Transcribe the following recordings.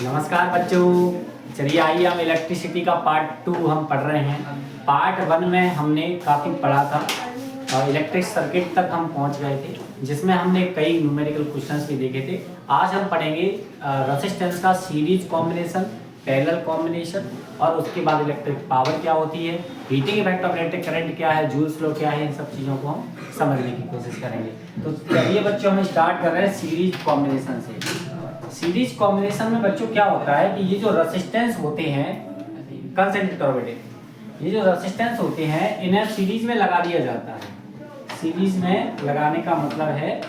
नमस्कार बच्चों। चलिए आइए हम इलेक्ट्रिसिटी का पार्ट 2 हम पढ़ रहे हैं। पार्ट 1 में हमने काफ़ी पढ़ा था और इलेक्ट्रिक सर्किट तक हम पहुंच गए थे, जिसमें हमने कई न्यूमेरिकल क्वेश्चंस भी देखे थे। आज हम पढ़ेंगे रेजिस्टेंस का सीरीज कॉम्बिनेशन, पैरेलल कॉम्बिनेशन और उसके बाद इलेक्ट्रिक पावर क्या होती है, heating effect of electric current क्या है, जूल्स लॉ क्या है, इन सब चीज़ों को हम समझने की कोशिश करेंगे। तो चलिए बच्चों हम स्टार्ट कर रहे हैं सीरीज कॉम्बिनेशन से। सीरीज कॉम्बिनेशन में बच्चों क्या होता है कि ये जो रेजिस्टेंस होते हैं, कंसंट्रेट करो बेटे, ये जो रेजिस्टेंस होते हैं इन्हें सीरीज में लगा दिया जाता है। सीरीज में लगाने का मतलब है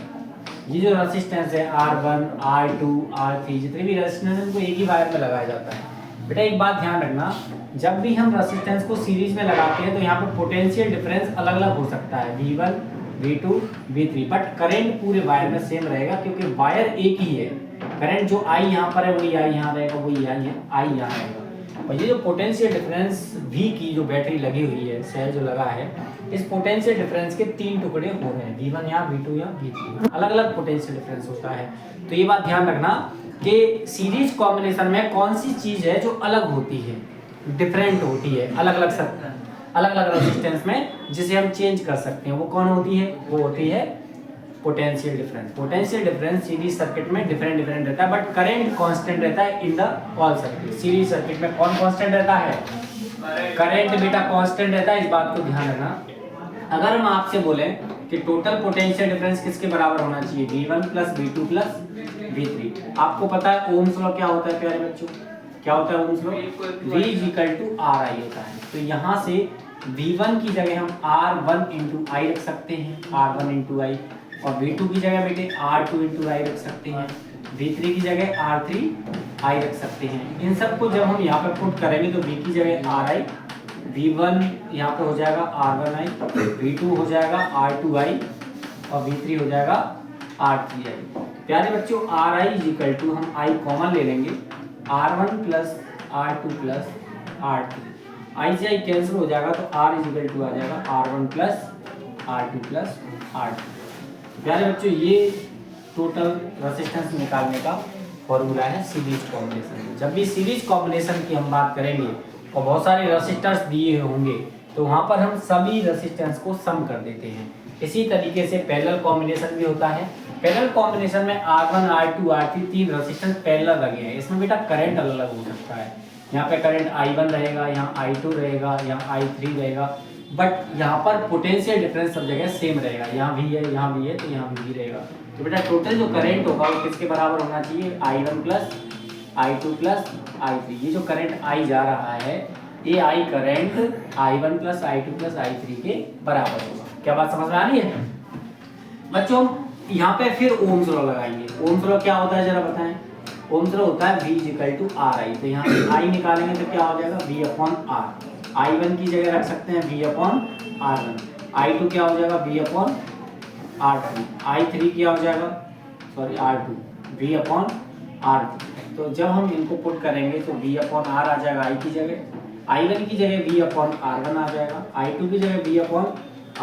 ये जो रेजिस्टेंस है R1, R2, R3 जितने भी रेजिस्टेंस हैं उनको एक ही वायर में लगाया जाता है। बेटा एक बात ध्यान रखना, जब भी हम रेजिस्टेंस को सीरीज में लगाते हैं तो यहाँ पर पोटेंशियल डिफरेंस अलग अलग हो सकता है, V1, V2, V3, but current पूरे वायर में सेम रहेगा क्योंकि वायर एक ही है। करंट जो I यहाँ पर है वही I यहाँ रहेगा, वही I यहाँ रहेगा। और ये जो पोटेंशियल डिफरेंस V की जो बैटरी लगी हुई है, सेल जो लगा है, इस पोटेंशियल डिफरेंस के 3 टुकड़े हो रहे हैं, V1 यहाँ, V2 यहाँ, V3, अलग अलग पोटेंशियल डिफरेंस होता है। तो ये बात ध्यान रखना कि सीरीज कॉम्बिनेशन में कौन सी चीज़ है जो अलग होती है, डिफरेंट होती है, अलग अलग रेजिस्टेंस में जिसे हम चेंज कर सकते हैं, वो कौन होती है? वो होती है potential difference. Potential difference series circuit में डिफरेंट रहता है, बट करंट कांस्टेंट रहता है in the all circuit. Series circuit में कौन कांस्टेंट रहता है? करंट बेटा कांस्टेंट रहता है, इस बात को ध्यान रखना। अगर हम आपसे बोलें कि टोटल पोटेंशियल डिफरेंस किसके बराबर होना चाहिए, V1 plus V2 plus V3, आपको पता है ओम्स लॉ क्या होता है प्यारे बच्चों? क्या होता है Ohm's law? V equal to RI होता है। तो यहाँ से V1 की जगह हम R1 इंटू आई रख सकते हैं, R1 इंटू आई, और V2 की जगह बेटे R2 इंटू आई रख सकते हैं, V3 की जगह R3 आई रख सकते हैं। इन सब को जब हम यहाँ पर पुट करेंगे तो V की जगह RI, V1 यहाँ पे हो जाएगा R1I, V2 हो जाएगा R2I और V3 हो जाएगा R3I। प्यारे बच्चों RI इक्वल टू हम I कॉमन ले लेंगे, R1 plus R2 plus R3, I से I कैंसिल हो जाएगा तो R इक्वल टू आ जाएगा R1 plus R2 plus R3। प्यारे बच्चों ये टोटल रेजिस्टेंस निकालने का फॉर्मूला है सीरीज कॉम्बिनेशन। जब भी सीरीज कॉम्बिनेशन की हम बात करेंगे और बहुत सारे रेजिस्टर्स दिए होंगे तो वहाँ पर हम सभी रेजिस्टेंस को सम कर देते हैं। इसी तरीके से पैरेलल कॉम्बिनेशन भी होता है। पैरेलल कॉम्बिनेशन में R1, R2, R3 तीन रेजिस्टेंस पैरेलल लगे हैं। इसमें बेटा करंट अलग अलग हो सकता है, यहाँ पे करंट I1 रहेगा, यहाँ I2 रहेगा, यहाँ I3 रहेगा, बट यहाँ पर पोटेंशियल डिफरेंस सब जगह सेम रहेगा, यहाँ भी है, यहाँ भी है, तो यहाँ भी रहेगा। तो बेटा टोटल जो करंट होगा वो किसके बराबर होना चाहिए? I1 plus I2 plus I3। ये जो करंट I जा रहा है ये I current I1 plus I2 plus I3 के बराबर होगा। क्या बात समझ में आ रही है बच्चों? यहाँ पे फिर ओम्स लॉ लगाएंगे। ओम्स लॉ क्या होता है जरा बताएं? ओम्स लॉ होता है V इक्वल टू RI। तो यहाँ से I निकालेंगे तो क्या हो जाएगा? V upon R। I1 की जगह रख सकते हैं V अपॉन R1, I2 क्या हो जाएगा? V अपॉन R2, I3 क्या हो जाएगा? Sorry R2, V upon R3। तो जब हम इनको पुट करेंगे तो V अपॉन R आ जाएगा I की जगह, I1 की जगह V अपॉन R1 आ जाएगा, I2 की जगह V अपॉन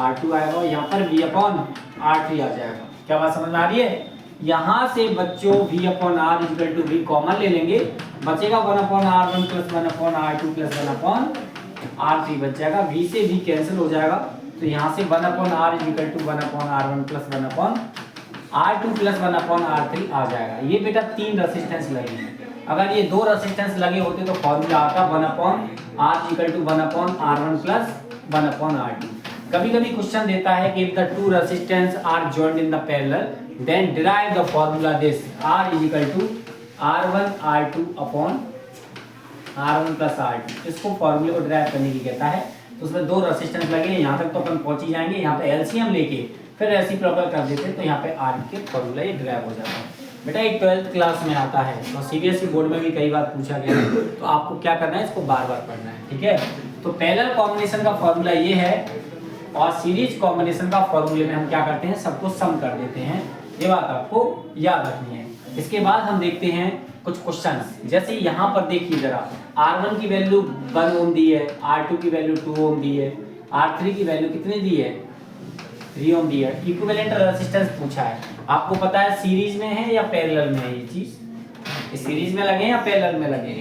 R2 आएगा, यहाँ पर V अपॉन R3 आ जाएगा। क्या बात समझ में आ रही है? यहाँ से बच्चों V upon R equal to V common ले लेंगे, बचेगा 1 upon R1 plus 1 upon R2 plus 1 upon R3 बच जाएगा। V से V कैंसिल हो जाएगा तो यहाँ से 1 upon R equal to 1 upon R1 plus 1 upon R2 plus 1 upon R3 आ जाएगा। ये बेटा तीन रेजिस्टेंस लगे हैं। अगर ये दो रेजिस्टेंस लगे होते तो फॉर्मूला आता 1 upon R equal to 1 upon R1 plus 1 upon R2। कभी कभी क्वेश्चन देता है कि if the two resistance are joined in the parallel then derive the formula this R is equal to R1 R2 upon R1 plus R2। इसको फॉर्मूले को derive करने की कहता है। तो उसमें दो रेजिस्टेंस लगे, यहाँ तक तो अपन पहुंच ही जाएंगे। यहाँ पे एलसीएम लेके फिर रेसिप्रोकल कर देते तो यहाँ पे R के फॉर्मूला ये डिराइव हो जाता है। बेटा ये 12th क्लास में आता है तो सीबीएसई बोर्ड में भी कई बार पूछा गया है, तो आपको क्या करना है, इसको बार बार पढ़ना है, ठीक है? तो पैरेलल कॉम्बिनेशन का फॉर्मूला ये है और सीरीज कॉम्बिनेशन का फॉर्मूले में हम क्या करते हैं, सबको सम कर देते हैं। ये बात आपको याद रखनी है। इसके बाद हम देखते हैं कुछ क्वेश्चंस। जैसे यहाँ पर देखिए जरा, R1 की वैल्यू 1 ओम दी है, R2 की वैल्यू 2 ओम दी है, R3 की वैल्यू कितनी दी है? 3 ओम दी है। इक्विवेलेंट रेजिस्टेंस पूछा है। आपको पता है सीरीज में है या पैरेलल में है ये चीज? सीरीज में लगे या पैरेलल में लगे?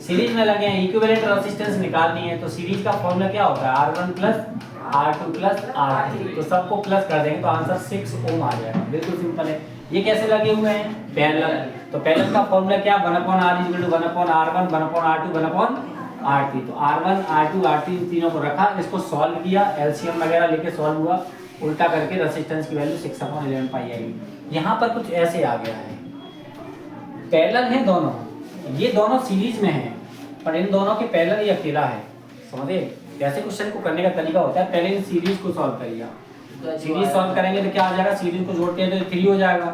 सीरीज में लगे हैं। इक्विवेलेंट रेजिस्टेंस निकालनी है तो सीरीज का फॉर्मूला क्या होता है? R1 plus R2 plus R3। तो सबको प्लस कर देंगे तो आंसर 6 ओम आ जाएगा। बिल्कुल सिंपल है। ये कैसे लगे हुए हैं? पैरेलल। तो पैरेलल का फॉर्मूला क्या? 1/R = 1/R1 1/R2 1/R3। तो R1 R2 R3 तीनों को रखा, इसको सॉल्व किया, एलसीएम वगैरह लेके सॉल्व हुआ, उल्टा करके रेजिस्टेंस की वैल्यू 6/11 पाई आएगी। यहाँ पर कुछ ऐसे आ गया है, पैरेलल है दोनों, ये दोनों सीरीज में हैं पर इन दोनों के पैरेलल ये अकेला है। समझे? ऐसे क्वेश्चन को करने का तरीका होता है, पहले इन सीरीज को सॉल्व करिए। सीरीज सॉल्व करेंगे तो क्या आ जाएगा? सीरीज को जोड़ते हैं तो 3 हो जाएगा,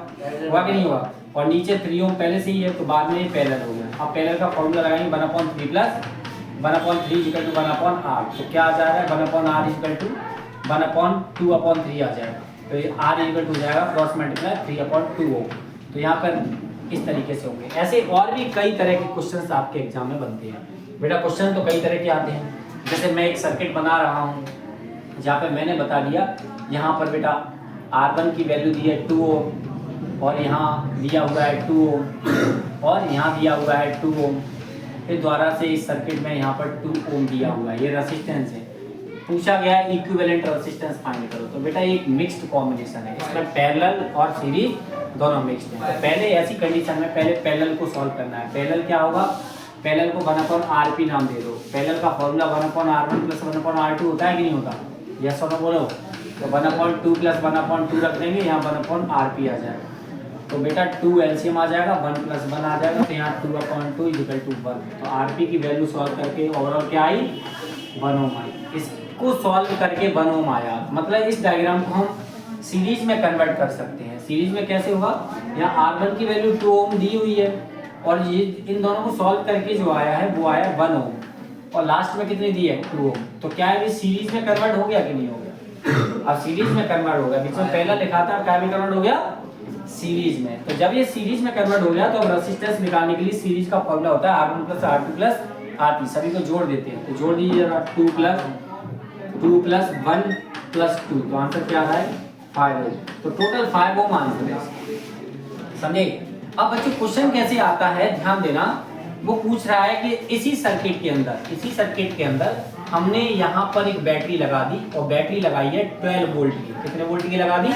हुआ कि नहीं हुआ? और नीचे 3 ओम पहले से ही है तो बाद में ये पैरेलल हो गया। अब पैरेलल का फॉर्मूला लगाएंगे 1/3 प्लस 1/3 = 1/R। तो क्या आ जाएगा? 1/R = 1/2/3 आ जाएगा। तो ये R = हो जाएगा क्रॉस मल्टीप्लाई 3/2 ओम। तो यहाँ पर इस तरीके से होंगे। ऐसे और भी कई तरह के क्वेश्चंस आपके एग्जाम में बनते हैं। बेटा क्वेश्चन तो कई तरह के आते हैं। जैसे मैं एक सर्किट बना रहा हूँ जहाँ पे मैंने बता दिया, यहाँ पर बेटा R1 की वैल्यू दी है 2 ओम और यहाँ दिया हुआ है 2 ओम और यहाँ दिया हुआ है 2 ओम। फिर द्वारा से इस सर्किट में यहाँ पर 2 ओम दिया हुआ है, ये रेजिस्टेंस है। पूछा गया है इक्विवेलेंट रेजिस्टेंस फाइंड करो। तो बेटा एक मिक्स्ड कॉम्बिनेशन है, इसमें पैरेलल और सीरीज दोनों मिक्स्ड हैं। तो पहले ऐसी कंडीशन में पहले पैरेलल को सॉल्व करना है। पैरेलल क्या होगा? पैरेलल को 1/RP नाम दे दो। पैरेलल का फॉर्मूला 1/R1 प्लस 1/R2 होता है कि नहीं होता? यस और नो बोलो। तो 1/2 प्लस 1/2 रख देंगे, यहाँ 1/RP आ जाएगा। तो बेटा 2 एलसीएम आ जाएगा, 1 + 1 आ जाएगा, तो यहाँ 2/2 = 1। तो आरपी की वैल्यू सॉल्व करके ओवरऑल क्या आई? 1 ओम आई। इसको सॉल्व करके 1 ओम आया। मतलब इस डायग्राम को हम सीरीज में कन्वर्ट कर सकते हैं। सीरीज में कैसे होगा? यहाँ R1 की वैल्यू 2 ओम दी हुई है और ये इन दोनों को सॉल्व करके जो आया है वो आया 1 ओम और लास्ट में कितनी दी है? 2 ओम। तो क्या है? सीरीज में कन्वर्ट हो गया कि नहीं हो गया? अब सीरीज में कन्वर्ट हो गया। बीच में पहला लिखा था, क्या में कन्वर्ट हो गया? सीरीज में। तो जब ये सीरीज में कन्वर्ट हो गया तो अब रेजिस्टेंस निकालने के लिए सीरीज का फॉर्मूला होता है R1 + R2 + R3। सभी को जोड़ देते हैं। तो जोड़ दीजिए 2 + 1 + 2। तो आंसर क्या है? 5 ओम। तो टोटल 5 ओम आंसर है। समझे? अब बच्चों क्वेश्चन कैसे आता है ध्यान देना। वो पूछ रहा है कि इसी सर्किट के अंदर हमने यहाँ पर एक बैटरी लगा दी और बैटरी लगाई है 12 वोल्ट की। कितने वोल्ट की लगा दी?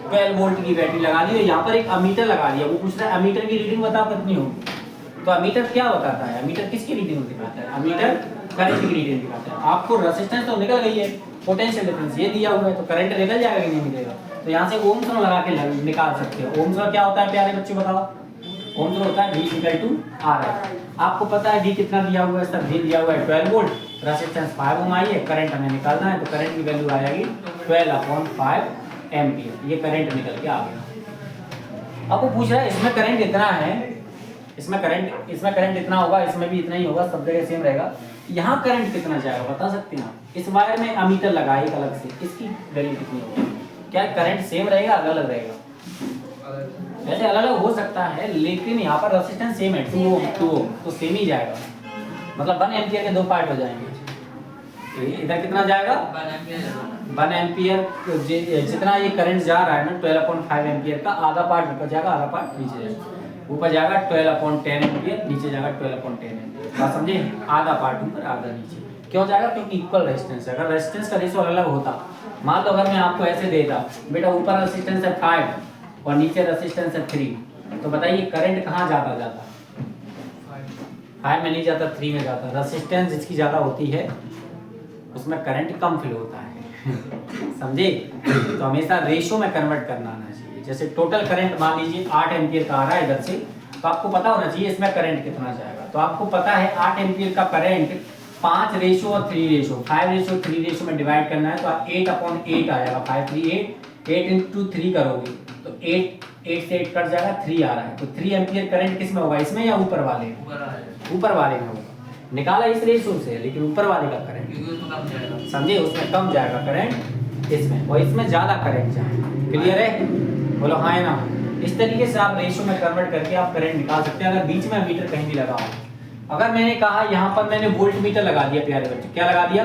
12 वोल्ट की बैटरी लगा दी और यहाँ पर एक अमीटर लगा दिया। वो पूछ रहा है अमीटर की रीडिंग बताओ कितनी होगी। तो अमीटर क्या बताता है? अमीटर किसकी रीडिंग दिखाता है? अमीटर करंट की रीडिंग दिखाता है। आपको रेजिस्टेंस तो निकल गई है, पोटेंशियल डिफरेंस ये दिया हुआ है, तो करंट निकल जाएगा कि नहीं निकलेगा? तो यहाँ से ओम्स लॉ लगा के निकाल सकते हो। ओम्स लॉ क्या होता है प्यारे बच्चे बताओ? ओम्स लॉ होता है V = R। आपको पता है V कितना दिया हुआ है? सर V दिया हुआ है 12 वोल्ट, रेजिस्टेंस 5 ओम आई है, करंट हमें निकालना है तो करंट की वैल्यू आ जाएगी 12/5 एम्पियर। ये करंट निकल के आ गया। अब वो पूछ रहा है इसमें करंट इतना है, इसमें करंट इतना होगा, इसमें भी इतना ही होगा, सब जगह सेम रहेगा। यहाँ करंट कितना जाएगा बता सकते हैं आप? इस वायर में अमीटर लगाए एक अलग से, इसकी वैल्यू कितनी होगी? क्या करंट सेम रहेगा अलग अलग रहेगा? वैसे अलग अलग हो सकता है लेकिन यहाँ पर रेजिस्टेंस सेम है 2 ओम, तो सेम ही जाएगा। मतलब 1 एम्पियर के 2 पार्ट हो जाएंगे। इधर कितना जाएगा? 1 एम्पियर। जितना ये करंट जा रहा है ना 12/5 एम्पियर का, आधा पार्ट ऊपर जाएगा, आधा पार्ट नीचे जाएगा। ऊपर जाएगा 12/10 एम्पियर, नीचे जाएगा 12/10 एम्पियर। बात समझे? आधा पार्ट ऊपर आधा नीचे। क्यों जाएगा? क्योंकि इक्वल रेजिस्टेंस है। अगर रेजिस्टेंस का रेशियो अलग होता, मान लो अगर मैं आपको ऐसे देता बेटा ऊपर रेजिस्टेंस है 5 और नीचे रेजिस्टेंस है 3, तो बताइए करंट कहाँ जाता? 5 में नहीं जाता, 3 में जाता। रेजिस्टेंस जिसकी ज़्यादा होती है उसमें करंट कम फ्लो होता है। समझे? तो हमेशा रेशियो में कन्वर्ट करना आना चाहिए। जैसे टोटल करंट मान लीजिए 8 एम्पियर का आ रहा है इधर से, तो आपको पता होना चाहिए इसमें करंट कितना जाएगा। तो आपको पता है 8 एम्पियर का करंट 5 रेशियो और 3 रेशियो, 5 रेशियो 3 रेशियो में डिवाइड करना है तो 8/8 आ जाएगा। 5 3 8 × 3 करोगे तो 8 से 8 कट जाएगा, 3 आ रहा है। तो 3 एम्पियर करंट किस में होगा? इसमें या ऊपर वाले में? ऊपर वाले में होगा। निकाला इस रेशियो से, लेकिन ऊपर वाले का करंट समझे, उसमें कम जाएगा करंट इसमें, और इसमें ज्यादा करंट जाएगा। क्लियर है? बोलो हाँ है ना? इस तरीके से आप रेशियो में कन्वर्ट करके आप करंट निकाल सकते हैं। अगर बीच में मीटर कहीं भी लगा हो, अगर मैंने कहा यहाँ पर मैंने वोल्ट मीटर लगा दिया प्यारे बच्चे, क्या लगा दिया?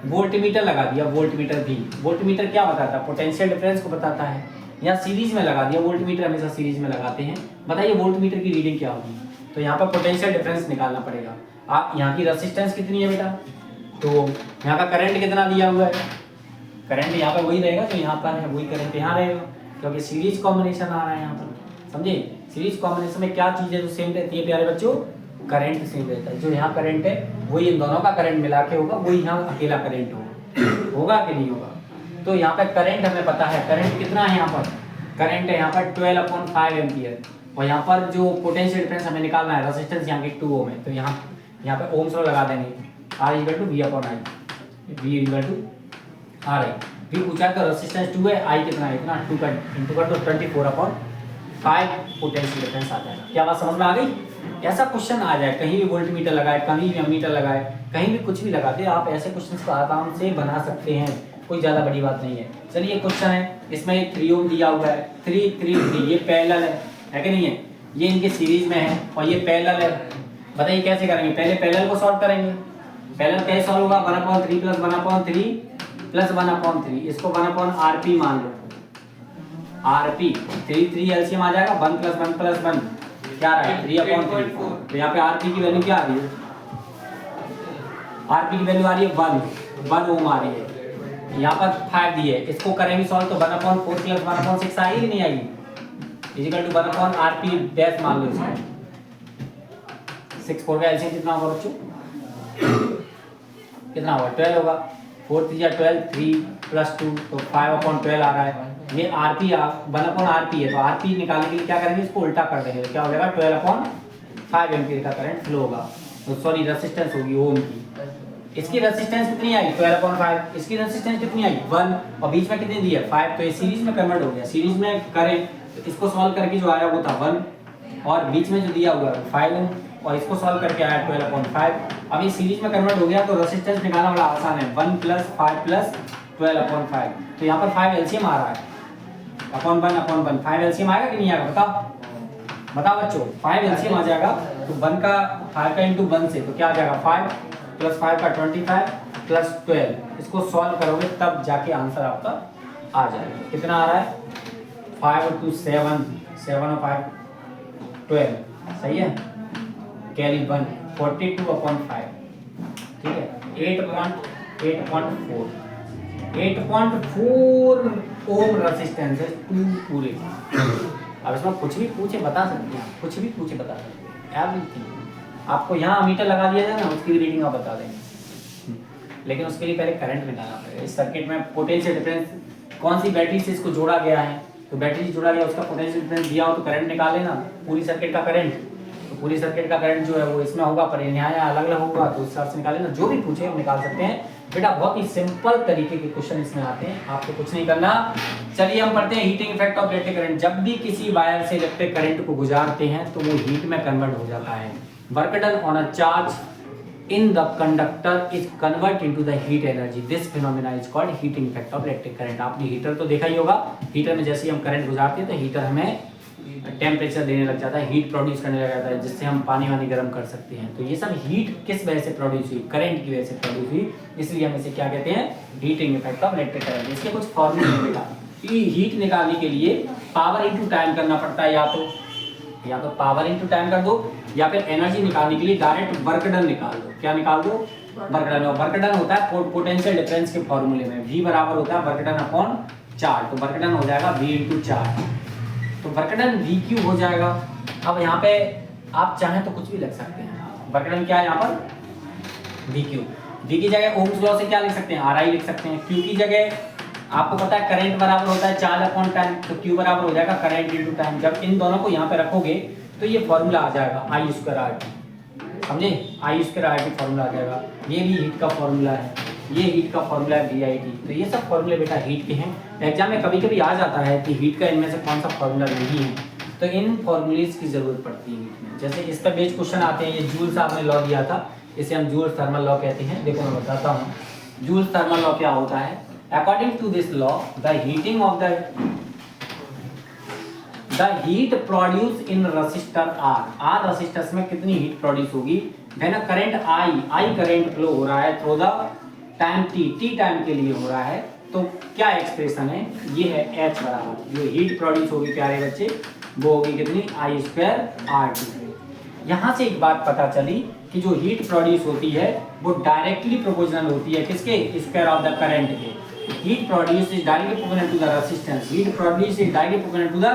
वोल्ट मीटर लगा दिया। वोल्ट मीटर भी, वोल्ट मीटर क्या बताता है? पोटेंशियल डिफरेंस को बताता है। यहाँ सीरीज में लगा दिया, वोल्टमीटर हमेशा सीरीज में लगाते हैं। बताइए वोल्टमीटर की रीडिंग क्या होगी? तो यहाँ पर पोटेंशियल डिफरेंस निकालना पड़ेगा। आप यहाँ की रेजिस्टेंस कितनी है बेटा, तो यहाँ का करंट कितना दिया हुआ है, करंट यहाँ पर वही रहेगा, तो यहाँ पर है वही करंट यहाँ रहेगा, क्योंकि सीरीज कॉम्बिनेशन आ रहा है यहाँ पर। समझे? सीरीज कॉम्बिनेशन में क्या चीज़ है जो सेम रहती है प्यारे बच्चों? करंट सेम रहता है। जो यहाँ करंट है वही इन दोनों का करंट मिला के होगा, वही यहाँ अकेला करंट होगा कि नहीं होगा? तो यहाँ पे करंट हमें पता है, करंट कितना है यहाँ पर? करंट है यहाँ पर 12/5 एम्पियर। और यहाँ पर जो पोटेंशियल डिफरेंस हमें निकालना है, रेजिस्टेंस यहाँ की 2 ओम है, तो यहाँ पे ओम्स लॉ लगा देंगे, R = V/I, V = R I। V पूछा है तो रेजिस्टेंस 2 है, I कितना है? इतना 2 का इंटू कर तो 24/5 पोटेंशियल डिफरेंस आ जाएगा। क्या बात समझ में आ गई? ऐसा क्वेश्चन आ जाए, कहीं भी वोल्टमीटर लगाए, कहीं भी अमीटर लगाए, कहीं भी कुछ भी लगाते, आप ऐसे क्वेश्चन को आराम से बना सकते हैं, कोई ज़्यादा बड़ी बात नहीं है। चलिए क्वेश्चन है, इसमें एक 3 ओम दिया हुआ है, 3 ये पैरेलल है कि नहीं है? ये इनके सीरीज में है और ये पैरेलल है। बताइए कैसे करेंगे? पहले पैरेलल को सॉल्व करेंगे। पैरेलल कैसे सॉल्व होगा? 1/3 + 1/3 + 1/3, इसको 1/RP मान लो। RP 3 एलसीएम आ जाएगा, 1 + 1 + 1 क्या आ रहा है? 3/3। तो यहाँ पे RP की वैल्यू क्या आ रही है? RP की वैल्यू आ रही है 1 ओम आ रही है। यहाँ पर 5 दी है, इसको करेंगे सॉल्व तो 1/4 + 1/6 आएगी कि नहीं आएगी? = 1/RP डैश मान लो इसको। 6 4 का एलसीएम कितना होगा बच्चों? कितना होगा? 12 होगा। 4 3 = 12, 3 + 2 तो 5/12 आ रहा है। ये RP 1/RP है, तो RP निकालने के लिए क्या करेंगे? इसको उल्टा कर देंगे, तो क्या हो जाएगा? 12/5 एम्पीयर का करंट फ्लो होगा। तो सॉरी रेजिस्टेंस होगी ओम की। इसकी रेजिस्टेंस कितनी आई? 12/5। इसकी रेजिस्टेंस कितनी आई? 1। और बीच में कितनी दी है? 5। तो ये सीरीज में कन्वर्ट हो गया। सीरीज में करें तो इसको सॉल्व करके जो आया वो था 1 और बीच में जो दिया हुआ है 5 और इसको सॉल्व करके आया 12/5। अब ये सीरीज में कन्वर्ट हो गया तो रेजिस्टेंस निकालना बड़ा आसान है, 1 + 5 + 12/5। तो यहाँ पर 5 एलसीएम आ रहा है, अपॉन 1/1 5 एलसीएम आएगा कि नहीं आएगा? बताओ बच्चों, 5 एलसीएम आ जाएगा तो 1 का 5 का इंटू 1 से तो क्या आ जाएगा? 5 + 5 का 25 + 12। इसको सॉल्व करोगे तब जाके आंसर आपका आ जाएगा। कितना आ रहा है? 5 × 7 7 और 5 12, सही है? कैरी 1 42/5, ठीक है? 8.4 ओम रेजिस्टेंस है 2 पूरे। अब इसमें कुछ भी पूछे बता सकते हैं, कुछ भी पूछे बता सकते हैं, एवरीथिंग। आपको यहाँ मीटर लगा दिया जाए ना, उसकी रीडिंग आप बता देंगे, लेकिन उसके लिए पहले करंट निकालना पड़ेगा। इस सर्किट में पोटेंशियल डिफरेंस कौन सी बैटरी से इसको जोड़ा गया है, तो बैटरी से जोड़ा गया, उसका पोटेंशियल डिफरेंस दिया हो तो करंट निकाले ना, पूरी सर्किट का करंट। तो पूरी सर्किट का करंट जो है वो इसमें होगा, पर यहाँ अलग अलग होगा, तो उस हिसाब से निकाले ना। जो भी पूछे हम निकाल सकते हैं बेटा। बहुत ही सिंपल तरीके के क्वेश्चन इसमें आते हैं, आपको कुछ नहीं करना। चलिए हम पढ़ते हैं heating effect of electric current. जब भी किसी वायर से इलेक्ट्रिक करंट को गुजारते हैं तो वो हीट में कन्वर्ट हो जाता है। Work done on a charge in the conductor is convert into the heat energy. This phenomena is called heating effect of electric current. आपने हीटर तो देखा ही होगा, हीटर में जैसे ही हम करंट गुजारते हैं तो हीटर हमें टेम्परेचर देने लग जाता है, हीट प्रोड्यूस करने लग जाता है, जिससे हम पानी वानी गर्म कर सकते हैं। तो ये सब हीट किस वजह से प्रोड्यूस हुई? करंट की वजह से प्रोड्यूस हुई, इसलिए हम इसे क्या कहते हैं? Heating effect of electric current. इसके कुछ फॉर्मूले हैं बेटा। हीट निकालने के लिए पावर इनटू टाइम करना पड़ता है, या तो पावर इनटू टाइम कर दो, या फिर एनर्जी निकालने के लिए डायरेक्ट वर्क डन निकाल दो। क्या निकाल दो? Work done. और वर्क डन होता है पोटेंशियल डिफरेंस के फॉर्मूले में, V बराबर होता है वर्क डन अपॉन चार्ज। तो वर्क डन हो जाएगा V × चार्ज, तो वर्क डन VQ हो जाएगा। अब यहाँ पे आप चाहें तो कुछ भी लिख सकते हैं। वर्क डन क्या है यहाँ पर? VQ। V की जगह ओम्स लॉ से क्या लिख सकते हैं? RI लिख सकते हैं। Q की जगह आपको पता है करंट बराबर होता है चार्ज/टाइम, तो Q बराबर हो जाएगा करंट × टाइम। जब इन दोनों को यहाँ पे रखोगे तो ये फॉर्मूला आ जाएगा I²RT। समझे? I²RT फॉर्मूला आ जाएगा। ये भी हीट का फॉर्मूला है, ये हीट का फॉर्मूला है VIT। तो ये सब फॉर्मूले बेटा हीट के हैं। एग्जाम में कभी कभी आ जाता है कि हीट का इनमें से कौन सा फॉर्मूला नहीं है, तो इन फॉर्मूलेज की जरूरत पड़ती है हीट में। जैसे इस पर बेस्ड क्वेश्चन आते हैं। ये जूल साहब ने लॉ दिया था, इसे हम जूल थर्मल लॉ कहते हैं। देखो मैं बताता हूँ जूल थर्मल लॉ क्या होता है। According to this law the heating of the heat produce in resistor R resistors में कितनी हीट प्रोड्यूस होगी? When current I current flow हो रहा है through the time T time के लिए हो रहा है तो क्या एक्सप्रेशन है, ये है H बराबर जो हीट प्रोड्यूस होगी प्यारे बच्चे वो होगी कितनी I²R²। यहाँ से एक बात पता चली कि जो हीट प्रोड्यूस होती है वो डायरेक्टली प्रोपोर्शनल होती है किसके, स्क्वायर ऑफ द करंट के। Heat produce is directly proportional to the resistance, heat produce is directly proportional to the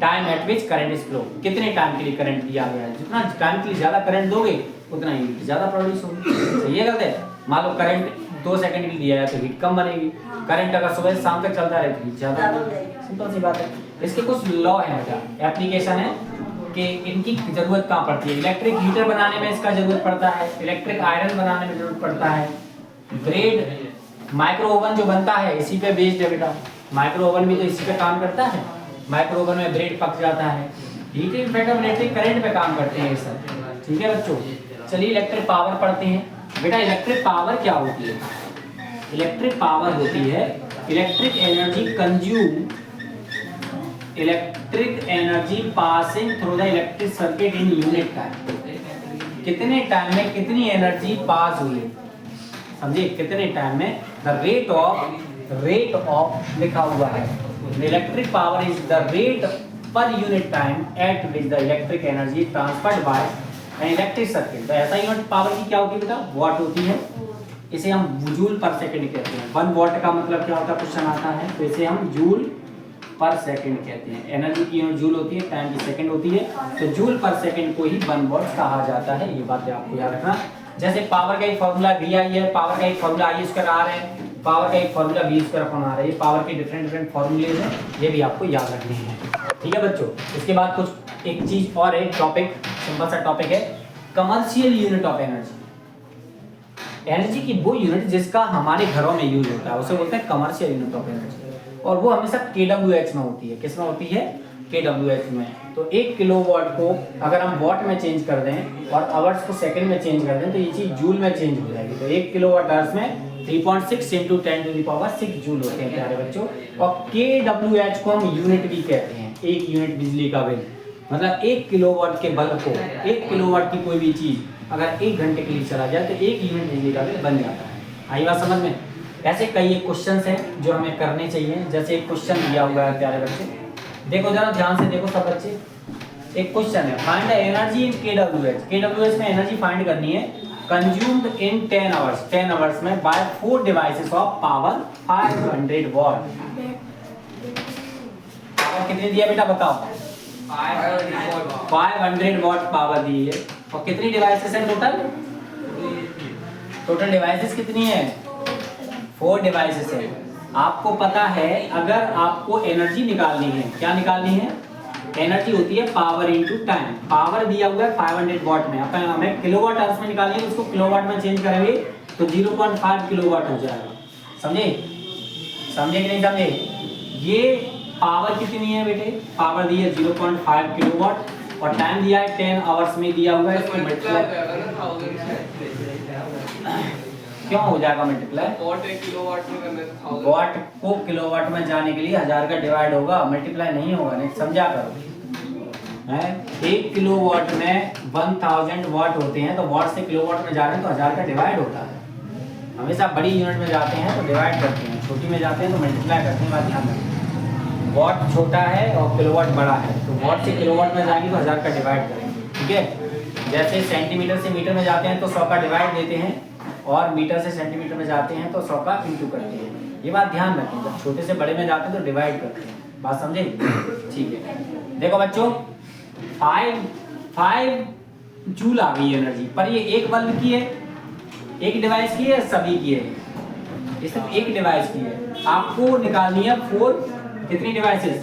time at which current is flow. कितने टाइम के लिए करंट दिया गया है, जितना टाइम के लिए ज्यादा करंट दोगे उतना हीट ज्यादा प्रोड्यूस होगी। सही है गलत है? मान लो करंट 2 सेकंड के लिए दिया है तो हीट कम बनेगी, करंट अगर सुबह से शाम तक चलता रहे तो हीट ज्यादा बनेगी। सिंपल सी बात है। इसके कुछ लॉ है बेटा, एप्लीकेशन है कि इनकी जरूरत कहाँ पड़ती है। इलेक्ट्रिक हीटर बनाने में इसका जरूरत पड़ता है, इलेक्ट्रिक आयरन बनाने में जरूरत पड़ता है, ब्रेड माइक्रो ओवन जो बनता है इसी पे बेस्ड है बेटा, माइक्रो ओवन भी तो इसी पे काम करता है, माइक्रो ओवन में ब्रेड पक जाता है। Heat effect of electric current पे काम करते हैं ये सब। ठीक है बच्चों, चलिए इलेक्ट्रिक पावर पढ़ते हैं। बेटा इलेक्ट्रिक पावर क्या होती है? इलेक्ट्रिक पावर होती है electric energy consume, electric energy passing through the electric circuit in unit time. कितने टाइम में कितनी एनर्जी पास हुई, समझिए कितने टाइम में। द रेट ऑफ लिखा हुआ है, the electric power is the rate per unit time at which the electric energy transferred by an electric circuit. तो ऐसा यूनिट पावर की क्या होती है बेटा, वॉट होती है। इसे हम जूल पर सेकंड कहते हैं। 1 वॉट का मतलब क्या होता है, क्वेश्चन आता है, तो इसे हम जूल पर सेकंड कहते हैं। एनर्जी की यूनिट जूल होती है, टाइम की सेकंड होती है, तो जूल पर सेकंड को ही 1 वॉट कहा जाता है। ये बात आपको याद रखना। जैसे पावर का एक फॉर्मूला V आई है, पावर का एक फॉर्मूला I²R है, पावर का एक फॉर्मूला V²R है। ये पावर के डिफरेंट फॉर्मूले हैं, ये भी आपको याद रखने हैं। ठीक है बच्चों, इसके बाद कुछ एक चीज और है, टॉपिक सिंपल सा टॉपिक है, commercial unit of energy. Energy की वो यूनिट जिसका हमारे घरों में यूज होता है उसे बोलते हैं कमर्शियल यूनिट ऑफ एनर्जी, और वो हमेशा kWh में होती है। किस में होती है, kWh में। तो 1 किलोवाट को अगर हम वॉट में चेंज कर दें और आवर्स को सेकंड में चेंज कर दें तो ये चीज जूल में चेंज हो जाएगी। तो 1 किलोवाट आवर्स में 3.6 × 10⁶ जूल होते हैं प्यारे बच्चों। और kWh को हम यूनिट भी कहते हैं, एक यूनिट बिजली का बिल। मतलब 1 किलोवाट के बल्ब को, 1 किलोवाट की कोई भी चीज अगर 1 घंटे के लिए चला जाए तो 1 यूनिट बिजली का बिल बन जाता है। आई बात समझ में? ऐसे कई क्वेश्चंस हैं जो हमें करने चाहिए। जैसे एक क्वेश्चन दिया हुआ है प्यारे बच्चे, देखो जरा ध्यान से देखो सब बच्चे। एक क्वेश्चन है, find the energy in kWh। kWh में एनर्जी फाइंड करनी है, कंज्यूम्ड इन 10 आवर्स, 10 आवर्स में by 4 devices of power 500 watt. Power कितनी दिया बेटा बताओ? 500 वॉट पावर दी है। और कितनी डिवाइसेस हैं टोटल? टोटल डिवाइसेस कितनी है? 4 डिवाइसेस है। आपको पता है अगर आपको एनर्जी निकालनी है, क्या निकालनी है? एनर्जी होती है पावर इनटू टाइम। पावर दिया हुआ है 500 वॉट में, अपन हमें किलोवाट आवर्स में निकालनी है, उसको किलोवाट में चेंज करेंगे तो 0.5 किलोवाट हो जाएगा। समझे? समझे कि नहीं समझे? ये पावर कितनी है बेटे? पावर दी है 0.5 किलोवाट और टाइम दिया है 10 आवर्स में दिया हुआ है। इसको क्यों हो जाएगा मल्टीप्लाई? वॉट 1 किलोवाट में करने तो 1000 वॉट को किलोवाट में जाने के लिए 1000 का डिवाइड होगा, मल्टीप्लाई नहीं होगा। नहीं समझा करो है। 1 किलोवाट में 1000 वॉट होते हैं, तो वॉट से किलोवाट में जा रहे हैं तो 1000 का डिवाइड होता है। हमेशा बड़ी यूनिट में जाते हैं तो डिवाइड करते हैं, छोटी में जाते हैं तो मल्टीप्लाई करते हैं। बात ध्यान रखें, वॉट छोटा है और किलोवाट बड़ा है, तो वॉट से किलोवाट में जाएंगे तो 1000 का डिवाइड करेंगे। ठीक है, जैसे सेंटीमीटर से मीटर में जाते हैं तो 100 का डिवाइड देते हैं, और मीटर से सेंटीमीटर में जाते हैं तो 100 का इंटू करते हैं। ये बात ध्यान रखें, जब छोटे से बड़े में जाते हैं तो डिवाइड करते हैं। बात समझे? ठीक है, देखो बच्चों 5 जूल आ गई एनर्जी, पर ये एक बल्ब की है, एक डिवाइस की है, सभी की है। ये सिर्फ एक डिवाइस की है। आपको निकालनी है 4 कितनी डिवाइसेस?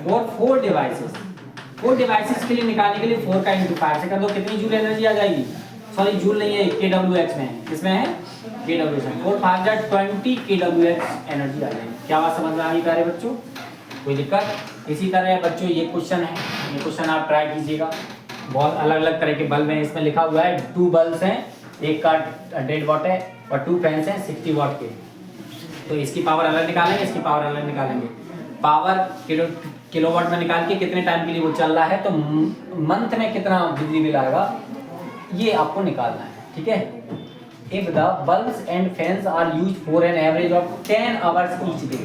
4 डिवाइसेस। 4 डिवाइसेस के लिए निकालने के लिए 4 का इंटू 5 से कर दो, कितनी जूल एनर्जी आ जाएगी? सॉरी जूल नहीं है, kWh में है। किसमें है? kWh में। 4 5 20 kWh एनर्जी आ जाएगी। क्या बात समझ में आ रही प्यारे बच्चों? कोई दिक्कत? इसी तरह बच्चों ये क्वेश्चन है, ये क्वेश्चन आप ट्राई कीजिएगा। बहुत अलग अलग तरह के बल्ब हैं, इसमें लिखा हुआ है 2 बल्ब हैं, एक का 1.5 वॉट है और 2 फैंस हैं 60 वॉट के। तो इसकी पावर अलग निकालेंगे, इसकी पावर अलग निकालेंगे। पावर किलोवाट में निकाल के कितने टाइम के लिए वो चल रहा है, तो मंथ में कितना बिजली बिल आएगा ये आपको निकालना है। ठीक है, if the bulbs and fans are used for an average of 10 hours each day,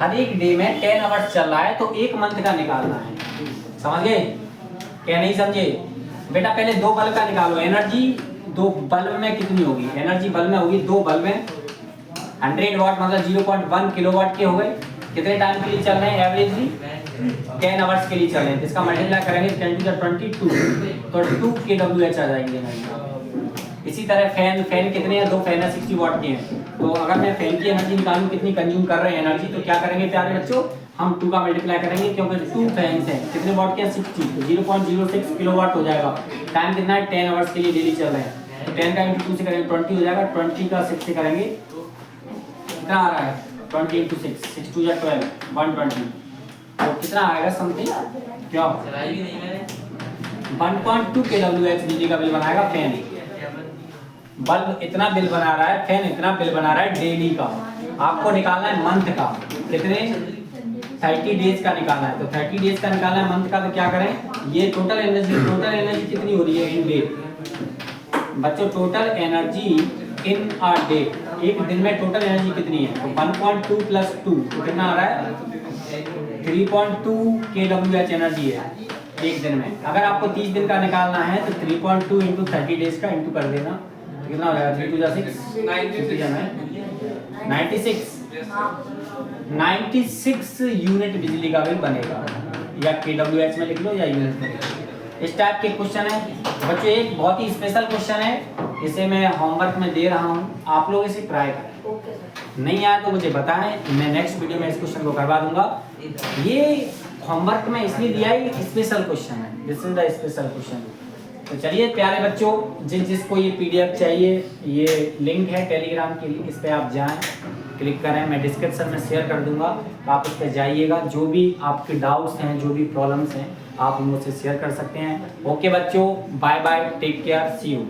हर एक डे में 10 आवर्स चल रहा है तो एक मंथ का निकालना है। समझ गए क्या नहीं समझे? बेटा पहले दो बल्ब का निकालो। एनर्जी दो बल्ब में कितनी होगी? एनर्जी बल्ब में होगी, दो बल्ब में 100 वाट मतलब 0.1 किलोवाट के हो गए। कितने टाइम के लिए चल रहे हैं? एवरेजली 10 आवर्स के लिए चल रहे हैं। इसका मल्टीप्लाई करेंगे 10 to the 22 तो 2 kWh आ जाएंगे एनर्जी। इसी तरह फैन कितने हैं? दो फैन है 60 वाट के हैं। तो अगर मैं फैन की एनर्जी निकालूं कितनी कंज्यूम कर रहे हैं एनर्जी, तो क्या करेंगे प्यारे बच्चों? हम 2 का मल्टीप्लाई करेंगे क्योंकि 2 फैंस हैं। कितने वाट के हैं? 60 तो 0.06 किलोवाट हो जाएगा। टाइम कितना है? 10 आवर्स के लिए डेली चल रहे हैं। तो 10 का इंटू 2 से करेंगे 20 हो जाएगा। 20 का 6 से करेंगे कितना आ रहा है? 20 इंटू 6 6 2 12 120 तो कितना आएगा समथिंग? क्या 1.2 kWh बिजली का बिल बनाएगा फैन। बल्ब इतना बिल बना रहा है, फैन इतना बिल बना रहा है डेली का। आपको निकालना है मंथ का। कितने? 30 डेज का निकालना है। तो 30 डेज का निकालना है मंथ का। तो क्या करें? ये टोटल एनर्जी कितनी हो रही है इन डे? बच्चों total energy in a day, एक दिन में टोटल एनर्जी कितनी है? तो 1.2 प्लस 2 तो कितना आ रहा है? 3.2 kWh एनर्जी है एक दिन में। अगर आपको 30 दिन का निकालना है तो 3.2 इंटू 30 डेज का इंटू कर देना। कितना हो जाएगा? 3 2 6 96 यूनिट बिजली का बिल बनेगा। या kWh में लिख लो या यूनिट में लिख लो। इस टाइप के क्वेश्चन है बच्चों। एक बहुत ही स्पेशल क्वेश्चन है, इसे मैं होमवर्क में दे रहा हूँ, आप लोग इसे ट्राई करें। नहीं आया तो मुझे बताएं, मैं नेक्स्ट वीडियो में इस क्वेश्चन को करवा दूंगा। ये होमवर्क में इसलिए दिया है, स्पेशल क्वेश्चन है, this is the special question. तो चलिए प्यारे बच्चों, जिसको ये PDF चाहिए, ये लिंक है टेलीग्राम की, इस पर आप जाएं, क्लिक करें, मैं डिस्क्रिप्शन में शेयर कर दूंगा, आप उस पर जाइएगा। जो भी आपके डाउट्स हैं, जो भी प्रॉब्लम्स हैं, आप मुझसे शेयर कर सकते हैं। ओके बच्चों, bye bye, take care, see you.